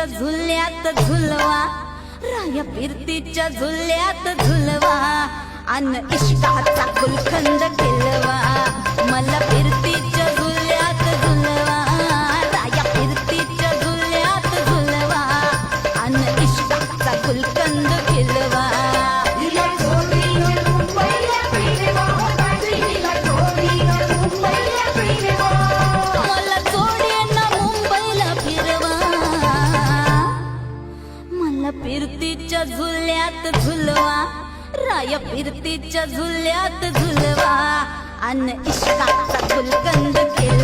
फिरतीच्या झुल्यात झुलवा, राया फिरतीच्या झुल्यात झुलवा, अन इश्काचा गुलखंद केलवा. मला फिरतीच्या झुल्यात झुलवा, राया फिरतीच्या झुल्यात झुलवा, अन इश्काचा गुलखंद केलवा. फिरतीच्या झुल्यात झुलवा, राया फिरतीच्या झुल्यात झुलवा, अन इश्काचा गुलकंद केला.